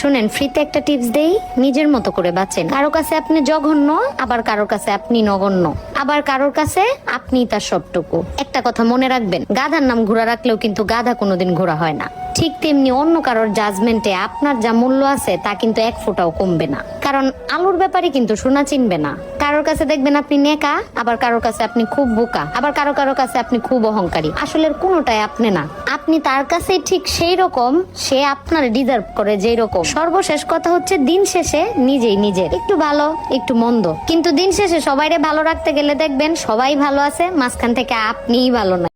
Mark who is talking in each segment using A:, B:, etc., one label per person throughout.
A: শুনেন, ফ্রিতে একটা টিপস দেই, নিজের মতো করে বাঁচেন। কারো কাছে আপনি জঘন্য, আবার কারোর কাছে আপনি নগণ্য, আবার কারোর কাছে আপনি তার সবটুকু। একটা কথা মনে রাখবেন, গাধার নাম ঘোড়া রাখলেও কিন্তু গাধা কোনোদিন ঘোড়া হয় না। ঠিক তেমনি অন্য কারোর জাজমেন্টে আপনার যা মূল্য আছে তা কিন্তু এক ফোঁটাও কমবে না, কারণ আলুর ব্যাপারে কিন্তু সোনা চিনবে না। কারোর কাছে দেখবেন আপনি নেকা, আবার কারোর কাছে আপনি খুব বোকা, আবার কারো কারো কাছে আপনি খুব অহংকারী। আসলে কোনোটাই আপনি না, আপনি তার কাছে ঠিক সেই রকম, সে আপনার ডিজার্ভ করে যেই রকম। সর্বশেষ কথা হচ্ছে, দিন শেষে নিজেই নিজের একটু ভালো একটু মন্দ, কিন্তু দিন শেষে সবাইরে ভালো রাখতে গেলে দেখবেন সবাই ভালো আছে, মাঝখান থেকে আপনিই ভালো না।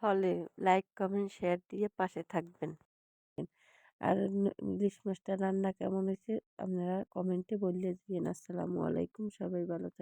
B: হলে লাইক, কমেন্ট, শেয়ার দিয়ে পাশে থাকবেন। আর ইলিশ মাছটা রান্না কেমন হয়েছে আপনারা কমেন্টে বললে দিবেন। আসসালামু আলাইকুম, সবাই ভালো থাকবেন।